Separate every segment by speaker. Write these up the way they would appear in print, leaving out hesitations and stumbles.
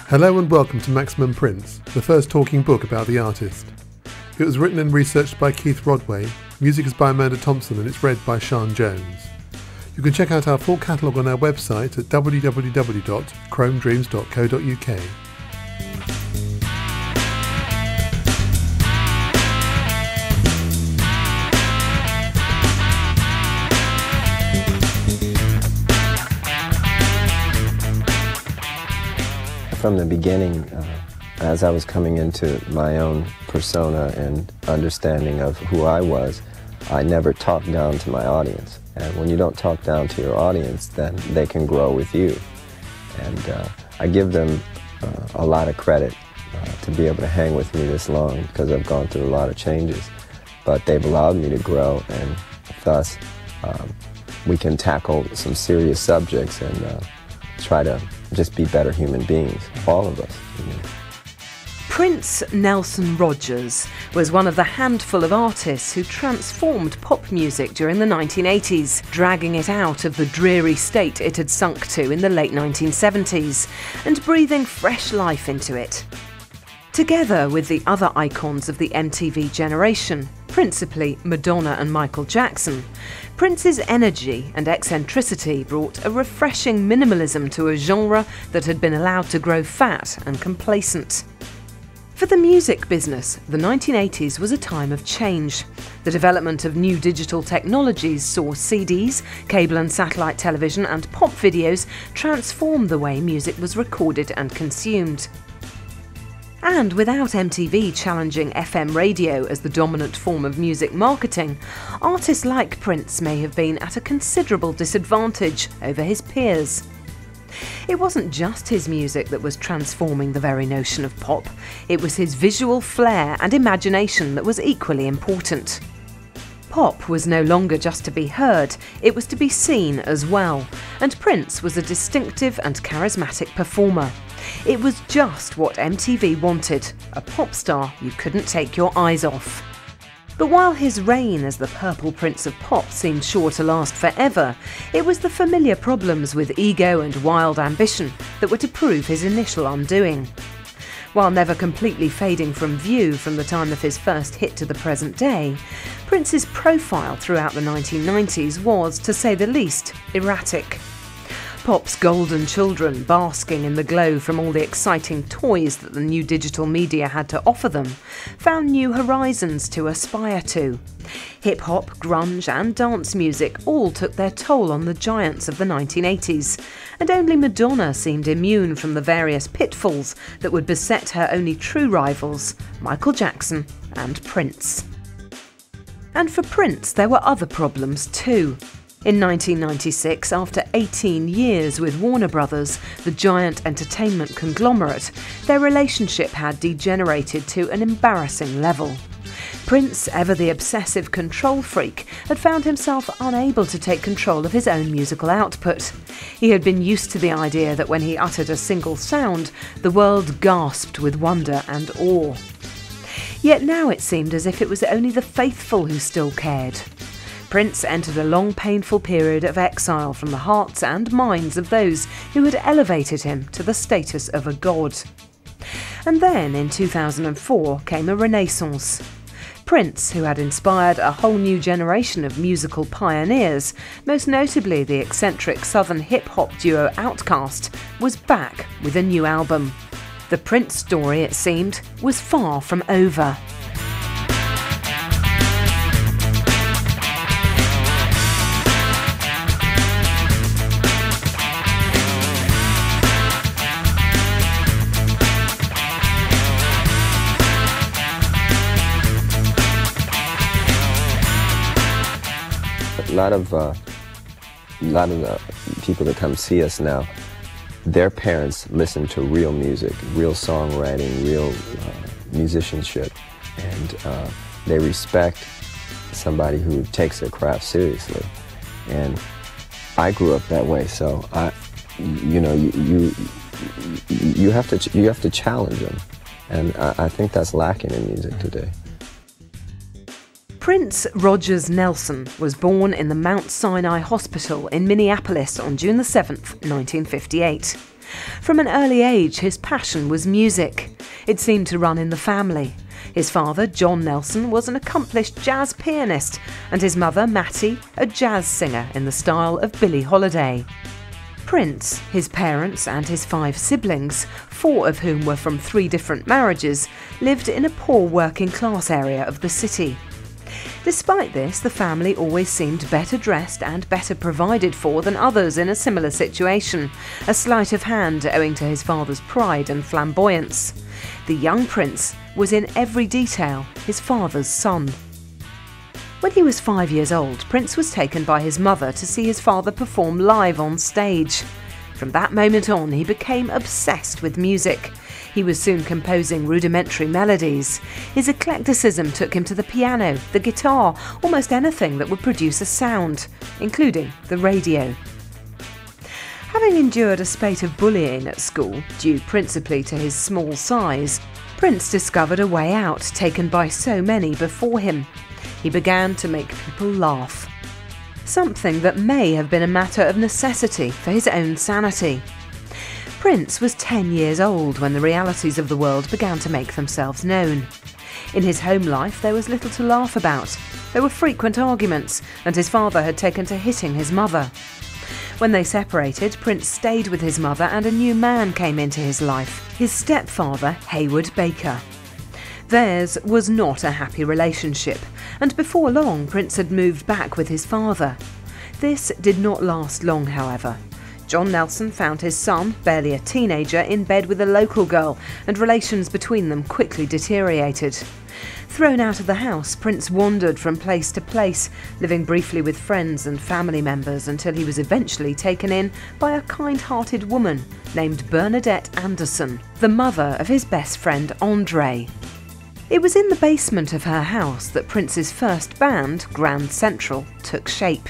Speaker 1: Hello and welcome to Maximum Prince, the first talking book about the artist. It was written and researched by Keith Rodway, music is by Amanda Thompson and it's read by Sian Jones. You can check out our full catalogue on our website at www.chromedreams.co.uk.
Speaker 2: From the beginning, as I was coming into my own persona and understanding of who I was, I never talked down to my audience. And when you don't talk down to your audience, then they can grow with you. And I give them a lot of credit to be able to hang with me this long because I've gone through a lot of changes. But they've allowed me to grow, and thus we can tackle some serious subjects and try to just be better human beings, all of us.
Speaker 3: Prince Nelson Rogers was one of the handful of artists who transformed pop music during the 1980s, dragging it out of the dreary state it had sunk to in the late 1970s, and breathing fresh life into it. Together with the other icons of the MTV generation, principally Madonna and Michael Jackson, Prince's energy and eccentricity brought a refreshing minimalism to a genre that had been allowed to grow fat and complacent. For the music business, the 1980s was a time of change. The development of new digital technologies saw CDs, cable and satellite television and pop videos transform the way music was recorded and consumed. And without MTV challenging FM radio as the dominant form of music marketing, artists like Prince may have been at a considerable disadvantage over his peers. It wasn't just his music that was transforming the very notion of pop, it was his visual flair and imagination that was equally important. Pop was no longer just to be heard, it was to be seen as well, and Prince was a distinctive and charismatic performer. It was just what MTV wanted, a pop star you couldn't take your eyes off. But while his reign as the Purple Prince of Pop seemed sure to last forever, it was the familiar problems with ego and wild ambition that were to prove his initial undoing. While never completely fading from view from the time of his first hit to the present day, Prince's profile throughout the 1990s was, to say the least, erratic. Pop's golden children, basking in the glow from all the exciting toys that the new digital media had to offer them, found new horizons to aspire to. Hip-hop, grunge and dance music all took their toll on the giants of the 1980s, and only Madonna seemed immune from the various pitfalls that would beset her only true rivals, Michael Jackson and Prince. And for Prince, there were other problems too. In 1996, after 18 years with Warner Brothers, the giant entertainment conglomerate, their relationship had degenerated to an embarrassing level. Prince, ever the obsessive control freak, had found himself unable to take control of his own musical output. He had been used to the idea that when he uttered a single sound, the world gasped with wonder and awe. Yet now it seemed as if it was only the faithful who still cared. Prince entered a long, painful period of exile from the hearts and minds of those who had elevated him to the status of a god. And then, in 2004, came a renaissance. Prince, who had inspired a whole new generation of musical pioneers, most notably the eccentric southern hip-hop duo Outkast, was back with a new album. The Prince story, it seemed, was far from over.
Speaker 2: A lot of the people that come see us now, their parents listen to real music, real songwriting, real musicianship, and they respect somebody who takes their craft seriously. And I grew up that way, so you have to challenge them, and I think that's lacking in music today.
Speaker 3: Prince Rogers Nelson was born in the Mount Sinai Hospital in Minneapolis on June 7, 1958. From an early age, his passion was music. It seemed to run in the family. His father, John Nelson, was an accomplished jazz pianist, and his mother, Mattie, a jazz singer in the style of Billie Holiday. Prince, his parents and his 5 siblings, 4 of whom were from 3 different marriages, lived in a poor working class area of the city. Despite this, the family always seemed better dressed and better provided for than others in a similar situation, a sleight of hand owing to his father's pride and flamboyance. The young Prince was in every detail his father's son. When he was 5 years old, Prince was taken by his mother to see his father perform live on stage. From that moment on, he became obsessed with music. He was soon composing rudimentary melodies. His eclecticism took him to the piano, the guitar, almost anything that would produce a sound, including the radio. Having endured a spate of bullying at school, due principally to his small size, Prince discovered a way out taken by so many before him. He began to make people laugh. Something that may have been a matter of necessity for his own sanity. Prince was 10 years old when the realities of the world began to make themselves known. In his home life there was little to laugh about. There were frequent arguments, and his father had taken to hitting his mother. When they separated, Prince stayed with his mother and a new man came into his life, his stepfather, Hayward Baker. Theirs was not a happy relationship, and before long Prince had moved back with his father. This did not last long, however. John Nelson found his son, barely a teenager, in bed with a local girl, and relations between them quickly deteriorated. Thrown out of the house, Prince wandered from place to place, living briefly with friends and family members until he was eventually taken in by a kind-hearted woman named Bernadette Anderson, the mother of his best friend Andre. It was in the basement of her house that Prince's first band, Grand Central, took shape.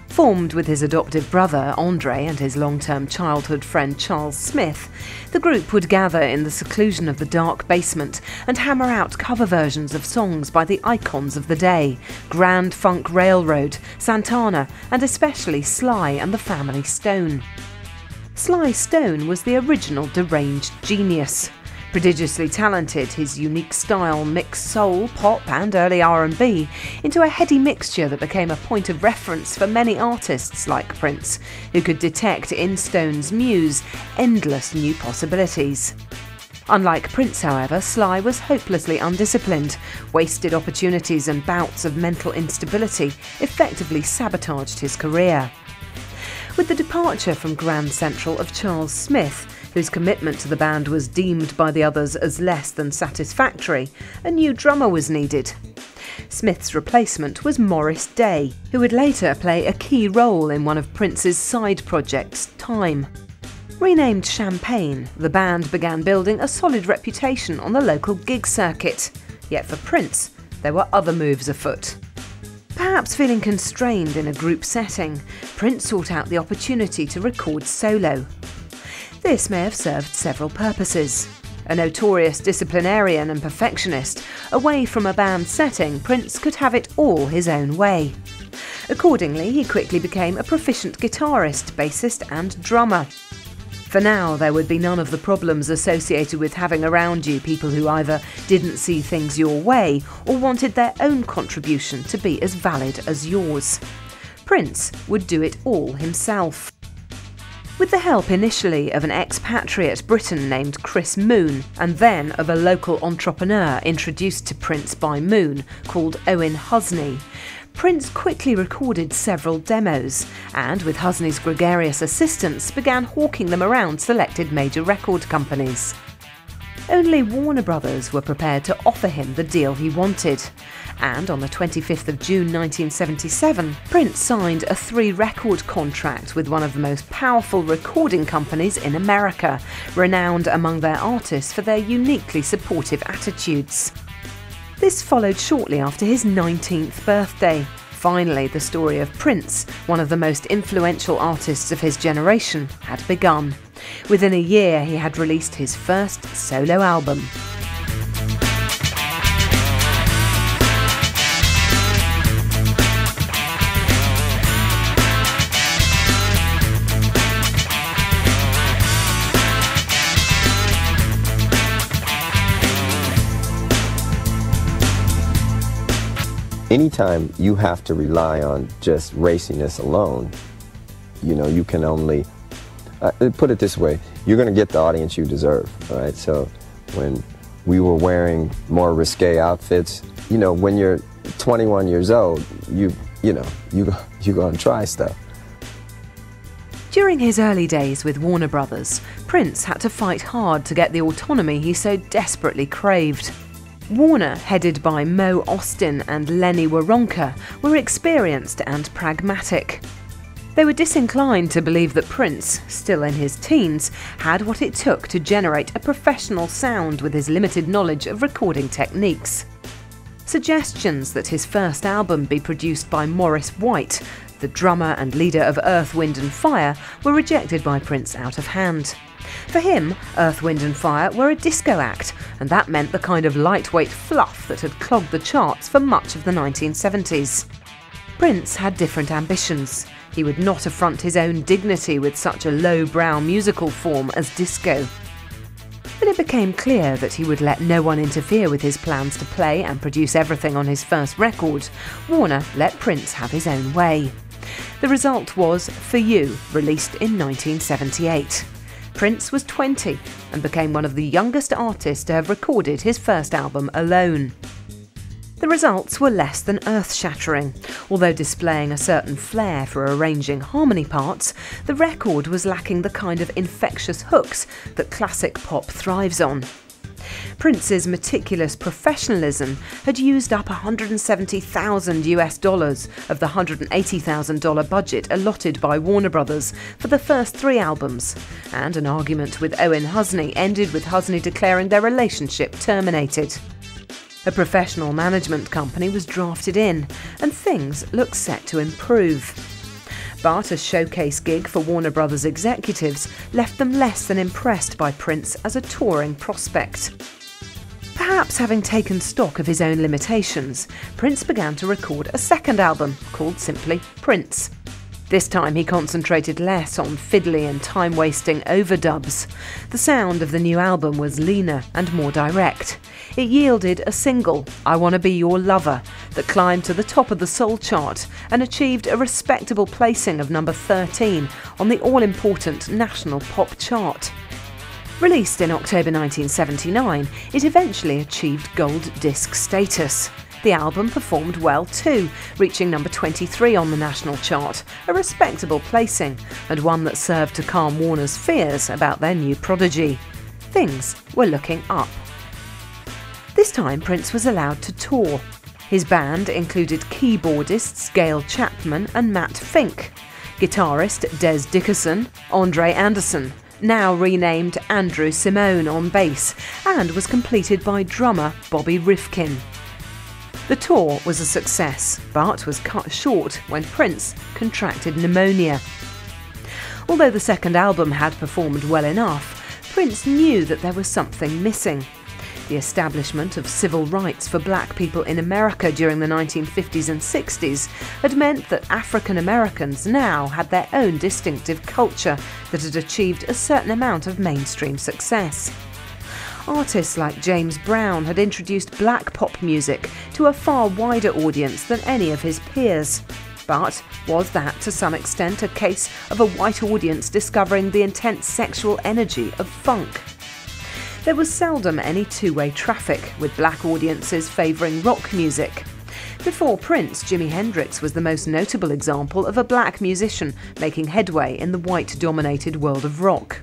Speaker 3: Formed with his adoptive brother Andre and his long-term childhood friend Charles Smith, the group would gather in the seclusion of the dark basement and hammer out cover versions of songs by the icons of the day, Grand Funk Railroad, Santana, and especially Sly and the Family Stone. Sly Stone was the original deranged genius. Prodigiously talented, his unique style mixed soul, pop and early R&B into a heady mixture that became a point of reference for many artists like Prince, who could detect in Stone's muse endless new possibilities. Unlike Prince, however, Sly was hopelessly undisciplined. Wasted opportunities and bouts of mental instability effectively sabotaged his career. With the departure from Grand Central of Charles Smith, whose commitment to the band was deemed by the others as less than satisfactory, a new drummer was needed. Smith's replacement was Morris Day, who would later play a key role in one of Prince's side projects, Time. Renamed Champagne, the band began building a solid reputation on the local gig circuit. Yet for Prince, there were other moves afoot. Perhaps feeling constrained in a group setting, Prince sought out the opportunity to record solo. This may have served several purposes. A notorious disciplinarian and perfectionist, away from a band setting, Prince could have it all his own way. Accordingly, he quickly became a proficient guitarist, bassist and drummer. For now, there would be none of the problems associated with having around you people who either didn't see things your way or wanted their own contribution to be as valid as yours. Prince would do it all himself. With the help initially of an expatriate Briton named Chris Moon, and then of a local entrepreneur introduced to Prince by Moon called Owen Husney, Prince quickly recorded several demos, and with Husney's gregarious assistance began hawking them around selected major record companies. Only Warner Brothers were prepared to offer him the deal he wanted, and on the 25th of June 1977, Prince signed a 3-record contract with one of the most powerful recording companies in America, renowned among their artists for their uniquely supportive attitudes. This followed shortly after his 19th birthday. Finally, the story of Prince, one of the most influential artists of his generation, had begun. Within a year, he had released his first solo album.
Speaker 2: anytime you have to rely on just raciness alone, you know, you can only, put it this way, you're going to get the audience you deserve, right? So when we were wearing more risque outfits, you know, when you're 21 years old, you're going to try stuff.
Speaker 3: During his early days with Warner Brothers, Prince had to fight hard to get the autonomy he so desperately craved. Warner, headed by Mo Ostin and Lenny Waronker, were experienced and pragmatic. They were disinclined to believe that Prince, still in his teens, had what it took to generate a professional sound with his limited knowledge of recording techniques. Suggestions that his first album be produced by Maurice White, the drummer and leader of Earth, Wind and Fire, were rejected by Prince out of hand. For him, Earth, Wind and Fire were a disco act, and that meant the kind of lightweight fluff that had clogged the charts for much of the 1970s. Prince had different ambitions. He would not affront his own dignity with such a lowbrow musical form as disco. When it became clear that he would let no one interfere with his plans to play and produce everything on his first record, Warner let Prince have his own way. The result was For You, released in 1978. Prince was 20 and became one of the youngest artists to have recorded his first album alone. The results were less than earth-shattering. Although displaying a certain flair for arranging harmony parts, the record was lacking the kind of infectious hooks that classic pop thrives on. Prince's meticulous professionalism had used up $170,000 of the $180,000 budget allotted by Warner Brothers for the first 3 albums, and an argument with Owen Husney ended with Husney declaring their relationship terminated. A professional management company was drafted in, and things looked set to improve. But a showcase gig for Warner Brothers executives left them less than impressed by Prince as a touring prospect. Perhaps having taken stock of his own limitations, Prince began to record a second album called simply Prince. This time he concentrated less on fiddly and time-wasting overdubs. The sound of the new album was leaner and more direct. It yielded a single, I Wanna Be Your Lover, that climbed to the top of the soul chart and achieved a respectable placing of number 13 on the all-important national pop chart. Released in October 1979, it eventually achieved gold disc status. The album performed well too, reaching number 23 on the national chart, a respectable placing, and one that served to calm Warner's fears about their new prodigy. Things were looking up. This time Prince was allowed to tour. His band included keyboardists Gail Chapman and Matt Fink, guitarist Des Dickerson, Andre Anderson, now renamed Andrew Simone on bass, and was completed by drummer Bobby Rifkin. The tour was a success, but was cut short when Prince contracted pneumonia. Although the second album had performed well enough, Prince knew that there was something missing. The establishment of civil rights for black people in America during the 1950s and 60s had meant that African Americans now had their own distinctive culture that had achieved a certain amount of mainstream success. Artists like James Brown had introduced black pop music to a far wider audience than any of his peers. But was that to some extent a case of a white audience discovering the intense sexual energy of funk? There was seldom any two-way traffic, with black audiences favouring rock music. Before Prince, Jimi Hendrix was the most notable example of a black musician making headway in the white-dominated world of rock.